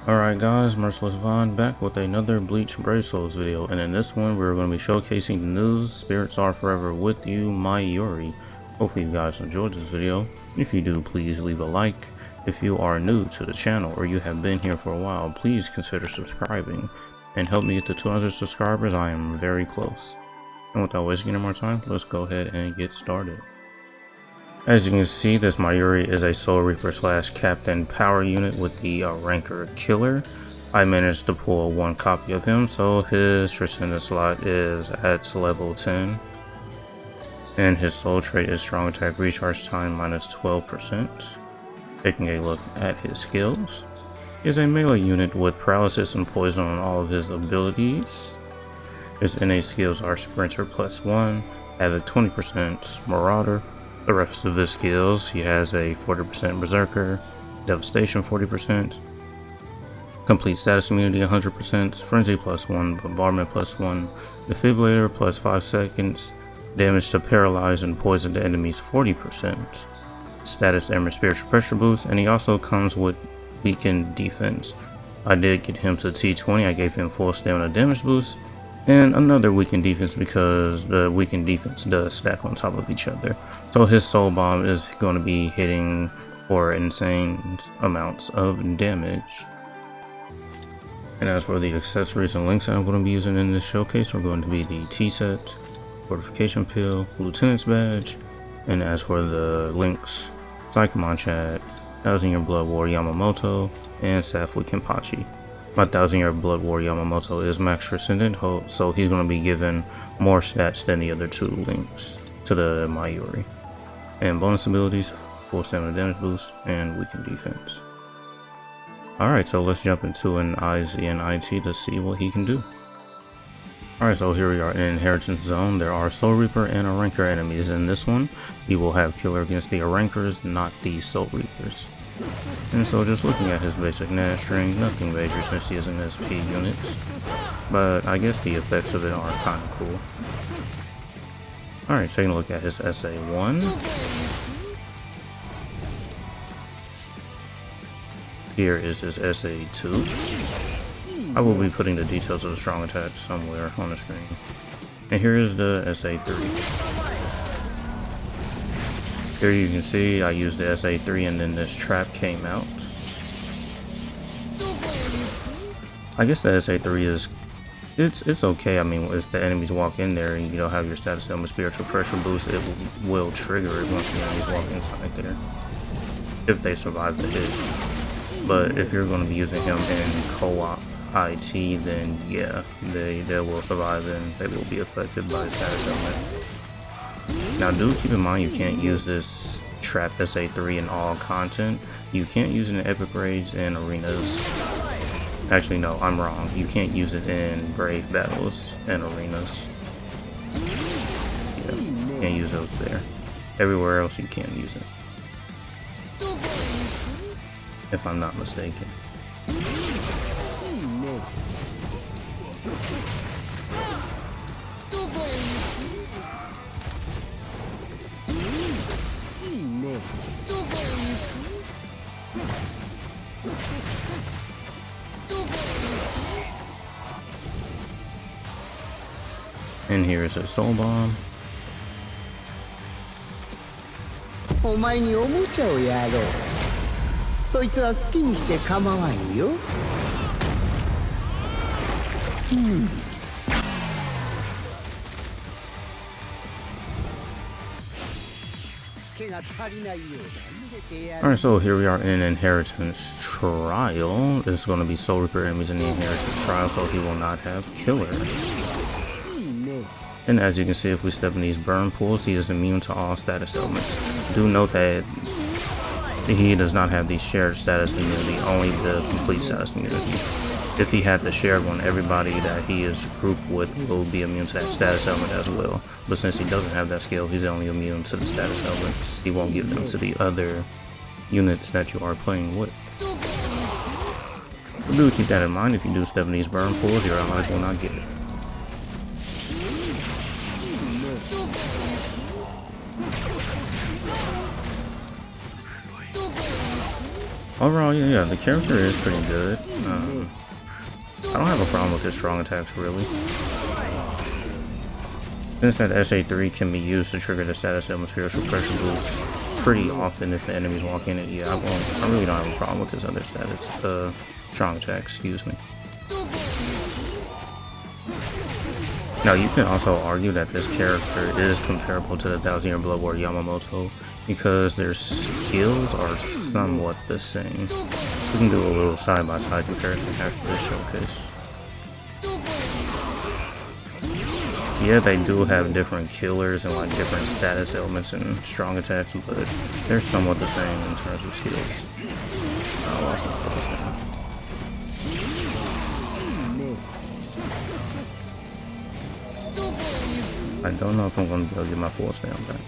Alright guys, Merciless Vaughn back with another Bleach Brave Souls video, and in this one we're going to be showcasing the news Spirits Are Forever with You, Mayuri. Hopefully you guys enjoyed this video. If you do, please leave a like. If you are new to the channel or you have been here for a while, please consider subscribing and help me get to 200 subscribers. I am very close. And without wasting any more time, let's go ahead and get started. As you can see, this Mayuri is a Soul Reaper / Captain Power unit with the Ranker Killer. I managed to pull one copy of him, so his Transcendent slot is at level 10. And his soul trait is Strong Attack Recharge Time -12%. Taking a look at his skills, he is a melee unit with paralysis and poison on all of his abilities. His innate skills are Sprinter +1, Havoc 20%, Marauder. The rest of his skills, he has a 40% Berserker, Devastation 40%, Complete Status Immunity 100%, Frenzy +1, Bombardment +1, Defibrillator +5 seconds, damage to paralyze and poison the enemies 40%, Status Armor Spiritual Pressure Boost, and he also comes with Weakened Defense. I did get him to T20, I gave him full stamina damage boost, and another weakened defense because the weakened defense does stack on top of each other. So his soul bomb is going to be hitting for insane amounts of damage. And as for the accessories and links that I'm going to be using in this showcase, are going to be the tea set, fortification pill, lieutenant's badge, and as for the links, Psychomon chat, 1000-year Blood War Yamamoto, and SAFWY Kenpachi. My 1000-year Blood War Yamamoto is max Transcendent, so he's going to be given more stats than the other two links to the Mayuri. And bonus abilities, full stamina damage boost, and weakened defense. Alright, so let's jump into an IZ and IT to see what he can do. Alright, so here we are in Inheritance Zone. There are Soul Reaper and Ranker enemies in this one. He will have Killer against the Rankers, not the Soul Reapers. And so just looking at his basic Nash string, nothing major since he is an SP unit, but I guess the effects of it are kind of cool. Alright, taking a look at his SA1. Here is his SA2. I will be putting the details of the strong attack somewhere on the screen. And here is the SA3. Here you can see I used the SA3 and then this trap came out. I guess the SA3 is, it's okay. I mean, if the enemies walk in there and you don't have your status element spiritual pressure boost, it will trigger it once the enemies walk inside there, if they survive the hit. But if you're going to be using him in co-op IT, then yeah, they will survive and they will be affected by status element. Now do keep in mind you can't use this trap SA3 in all content. You can't use it in epic raids and arenas. Actually no, I'm wrong. You can't use it in brave battles and arenas. Yeah, you can't use those there. Everywhere else you can use it, if I'm not mistaken. And here is his soul bomb. Alright, so here we are in Inheritance Trial. There's going to be Soul Reaper enemies in the Inheritance Trial, so he will not have Killer. And as you can see, if we step in these burn pools, he is immune to all status elements. Do note that he does not have the shared status immunity, only the complete status immunity. If he had the shared one, everybody that he is grouped with will be immune to that status element as well. But since he doesn't have that skill, he's only immune to the status elements. He won't give them to the other units that you are playing with. But do keep that in mind. If you do step in these burn pools, your allies will not get it. Overall, yeah, the character is pretty good. I don't have a problem with his strong attacks, really. Since that SA3 can be used to trigger the status element spiritual pressure boost pretty often if the enemies walk in it, yeah, I really don't have a problem with his other status, strong attacks, excuse me. Now, you can also argue that this character is comparable to the 1000-Year Blood Warrior Yamamoto because their skills are somewhat the same. We can do a little side-by-side comparison after this showcase. Yeah, they do have different killers and like different status elements and strong attacks, but they're somewhat the same in terms of skills. I'll also put this down. I don't know if I'm going to be able to get my full stand back.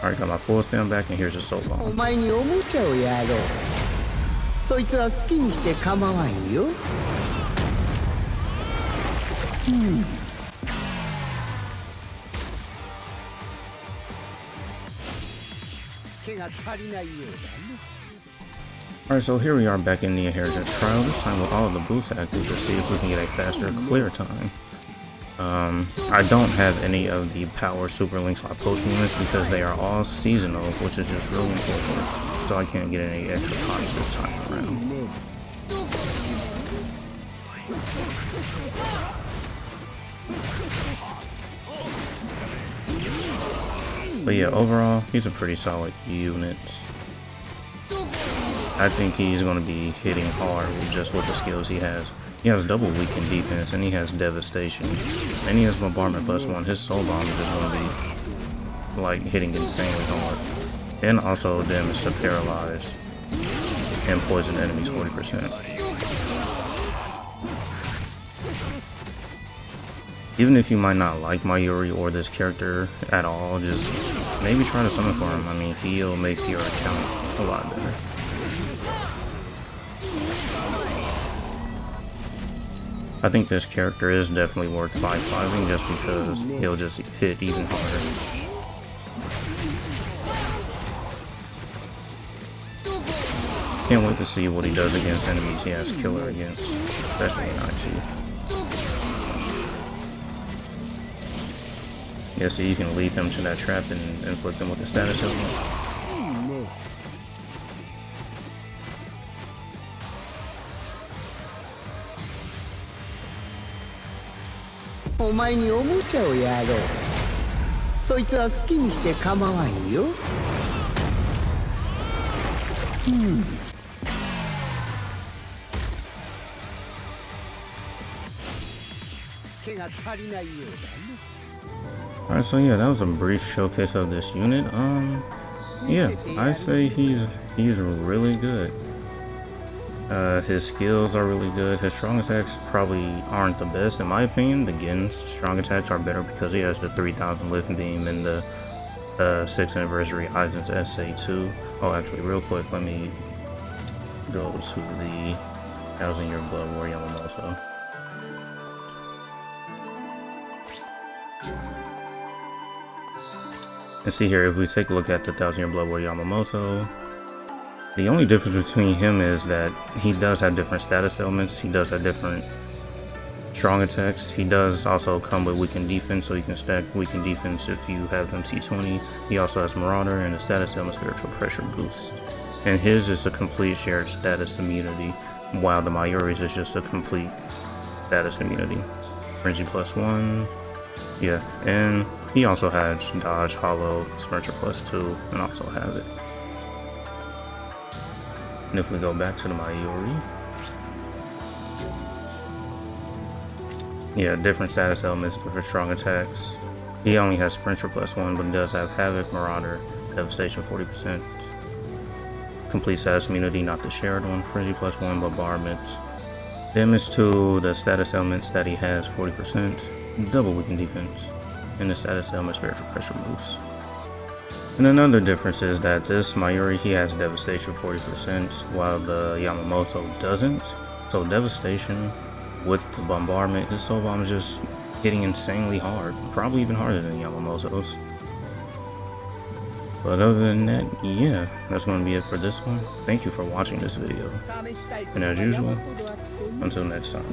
Alright, got my full stand back, and here's a soul bomb. Alright, so here we are back in the Inheritance Trial, this time with all of the boosts active to see if we can get a faster clear time. I don't have any of the power super links or potion units because they are all seasonal, which is just really important, so I can't get any extra pots this time around. But yeah, overall, he's a pretty solid unit. I think he's going to be hitting hard just with the skills he has. He has double weaken defense, and he has devastation, and he has bombardment +1. His soul bomb is just going to be like hitting insanely hard, and also damage to paralyze and poison enemies 40%. Even if you might not like Mayuri or this character at all, just maybe try to summon for him. I mean, he'll make your account a lot better. I think this character is definitely worth 5-5ing just because he'll just hit even harder. Can't wait to see what he does against enemies he has killer against, especially in IT. Yeah, so you can lead them to that trap and inflict them with the status element. Alright, so yeah, that was a brief showcase of this unit. Yeah, I say he's really good. His skills are really good. His strong attacks probably aren't the best in my opinion. Again, strong attacks are better because he has the 3000 lift beam and the 6th anniversary Aizen's SA2. Oh, actually, real quick, let me go to the 1000-Year Blood Warrior Yamamoto. And see here, if we take a look at the 1000-Year Blood Warrior Yamamoto, the only difference between him is that he does have different status elements, he does have different strong attacks, he does also come with weakened defense, so you can stack weakened defense if you have him T20. He also has Marauder and a status element spiritual pressure boost. And his is a complete shared status immunity, while the Mayuri's is just a complete status immunity. Frenzy +1, yeah, and he also has Dodge, Hollow, Sprinter +2, and also have it. And if we go back to the Mayuri, yeah, different status elements, different strong attacks. He only has Sprinter +1, but he does have Havoc, Marauder, Devastation 40%, complete status immunity, not the shared one, Frenzy +1, Bombardment, damage to the status elements that he has 40%, double weaken defense, and the status element spiritual pressure boost. And another difference is that this Mayuri, he has devastation 40%, while the Yamamoto doesn't. So devastation with the bombardment, his soul bomb is just hitting insanely hard, probably even harder than Yamamoto's. But other than that, yeah, that's going to be it for this one. Thank you for watching this video. And as usual, until next time.